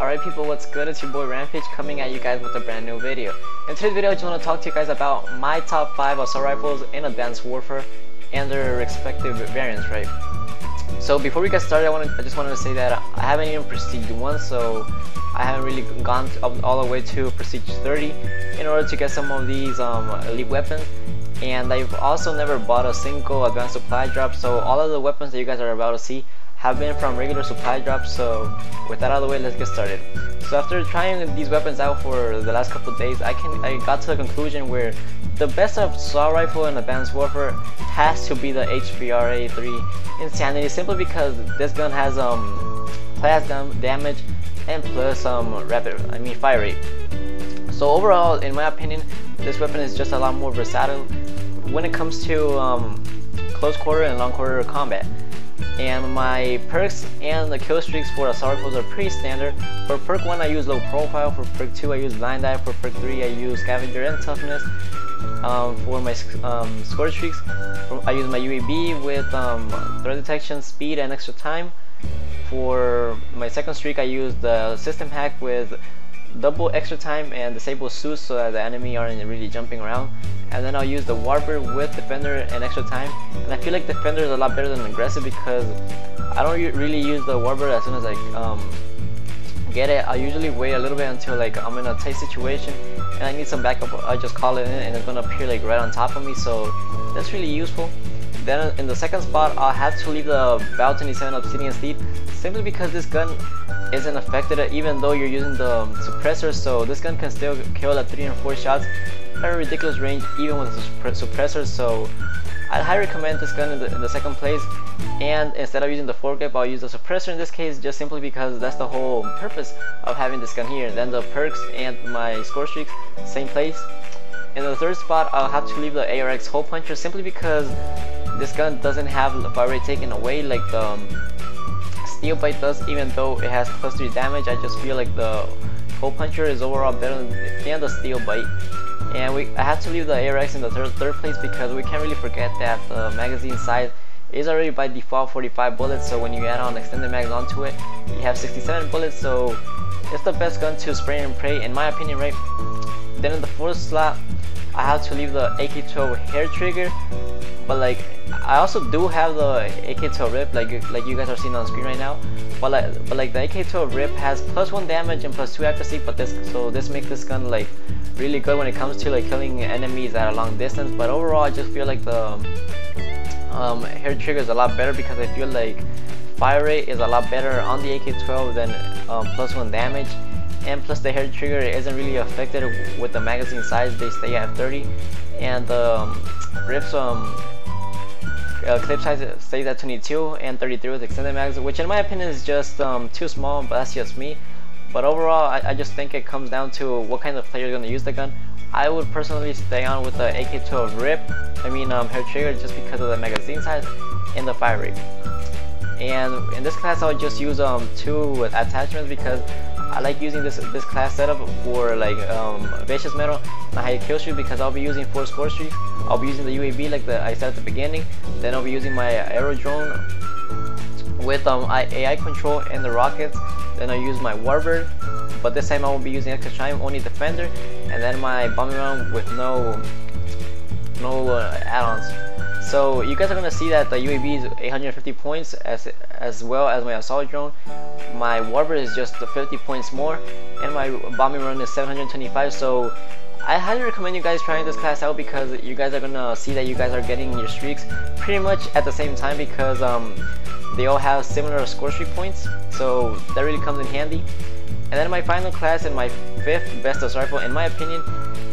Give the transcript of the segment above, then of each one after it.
Alright people, what's good? It's your boy Rampage coming at you guys with a brand new video. In today's video I just want to talk to you guys about my top 5 assault rifles in Advanced Warfare and their respective variants, right? So before we get started, I just wanted to say that I haven't even Prestige 1, so I haven't really gone all the way to Prestige 30 in order to get some of these elite weapons. And I've also never bought a single advanced supply drop, so all of the weapons that you guys are about to see have been from regular supply drops. So with that out of the way, let's get started. So after trying these weapons out for the last couple of days, I got to the conclusion where the best assault rifle in Advanced Warfare has to be the HVRA3 Insanity, simply because this gun has blast damage and plus fire rate. So overall, in my opinion, this weapon is just a lot more versatile when it comes to close quarter and long quarter combat. And my perks and the kill streaks for assault rifles are pretty standard. For perk 1 I use low profile, for perk 2 I use blind eye, for perk 3 I use scavenger and toughness. For my score streaks, I use my UAB with threat detection, speed and extra time. For my second streak I use the system hack with double extra time and disable suits so that the enemy aren't really jumping around. And then I'll use the warbird with defender and extra time. And I feel like defender is a lot better than aggressive because I don't really use the warbird as soon as I get it. I usually wait a little bit until like I'm in a tight situation and I need some backup. I just call it in and it's gonna appear like right on top of me, so that's really useful. Then in the second spot I'll have to leave the Val 27 Obsidian steed, simply because this gun isn't affected even though you're using the suppressor, so this gun can still kill at 3 and 4 shots at a ridiculous range even with the suppressor. So I'd highly recommend this gun in the second place, and instead of using the foregrip I'll use the suppressor in this case, just simply because that's the whole purpose of having this gun here. Then the perks and my score streaks, same place. In the third spot I'll have to leave the ARX hole puncher, simply because this gun doesn't have the fire rate taken away like the steel bite does. Even though it has plus 3 damage, I just feel like the hole puncher is overall better than the steel bite. And I have to leave the ARX in the third place because we can't really forget that the magazine size is already by default 45 bullets, so when you add on extended mags onto it you have 67 bullets, so it's the best gun to spray and pray in my opinion, right? Then in the fourth slot I have to leave the AK-12 hair trigger, but like I also do have the AK-12 rip like you guys are seeing on screen right now, but like the AK-12 rip has plus 1 damage and plus 2 accuracy, but this makes this gun like really good when it comes to like killing enemies at a long distance. But overall I just feel like the hair trigger is a lot better because I feel like fire rate is a lot better on the AK-12 than plus 1 damage, and plus the hair trigger isn't really affected with the magazine size. They stay at 30, and the rips clip size stays at 22 and 33 with extended mags, which in my opinion is just too small, but that's just me. But overall I just think it comes down to what kind of player you're going to use the gun. I would personally stay on with the AK-12 rip, hair trigger, just because of the magazine size and the fire rate. And in this class I would just use 2 attachments because I like using this class setup for like vicious metal and high kill streak, because I'll be using 4 score streaks. I'll be using the UAB like I said at the beginning. Then I'll be using my aero drone with AI control and the rockets. Then I'll use my warbird, but this time I won't be using extra time, only defender. And then my bombing round with no add-ons. So you guys are gonna see that the UAB is 850 points as well as my assault drone. My warbird is just 50 points more, and my bombing run is 725. So I highly recommend you guys trying this class out because you guys are gonna see that you guys are getting your streaks pretty much at the same time, because they all have similar score streak points, so that really comes in handy. And then my final class and my 5th best assault rifle in my opinion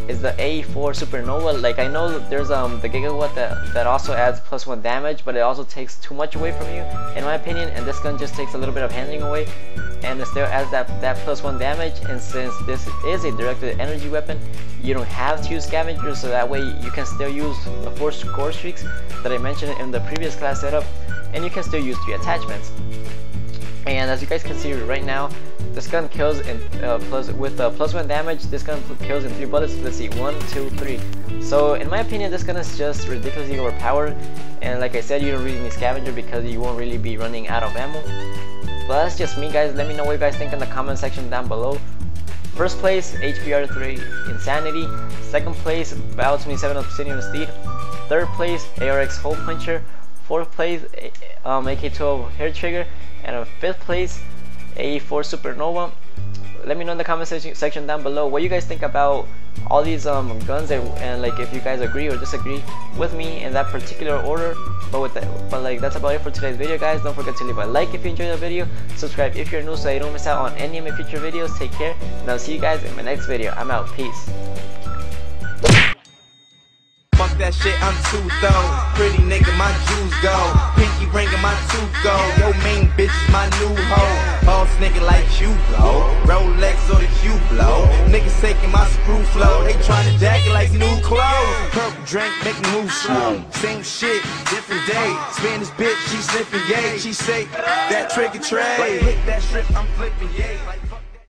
is the A4 Supernova. Like I know there's the gigawatt that also adds plus 1 damage, but it also takes too much away from you in my opinion, and this gun just takes a little bit of handling away and it still adds that plus 1 damage. And since this is a directed energy weapon, you don't have to use scavengers, so that way you can still use the 4 score streaks that I mentioned in the previous class setup, and you can still use 3 attachments. And as you guys can see right now, this gun kills in plus 1 damage. This gun kills in 3 bullets. Let's see, 1, 2, 3. So in my opinion, this gun is just ridiculously overpowered. And like I said, you don't really need scavenger because you won't really be running out of ammo. But that's just me, guys. Let me know what you guys think in the comment section down below. First place, HBR3 Insanity. Second place, Battle 27 Obsidian Steed. Third place, ARX Hole Puncher. Fourth place, AK-12 Hair Trigger. And fifth place, A4 Supernova. Let me know in the comment section down below what you guys think about all these guns, and like if you guys agree or disagree with me in that particular order. But like that's about it for today's video, guys. Don't forget to leave a like if you enjoyed the video, subscribe if you're new so you don't miss out on any of my future videos. Take care, and I'll see you guys in my next video. I'm out. Peace. Fuck that shit, I'm too though. Pretty nigga, my jewels go. Pinky ring and my tooth go. Yo, main bitch is my new hoe. Boss nigga like you blow. Rolex or the Q blow. Niggas taking my screw flow. They tryna jack it like new clothes. Purple drink, make me move slow. Same shit, different day. Spanish bitch, she sniffing yay. She say that trick or trade. Like hit that strip, I'm flipping yay. Like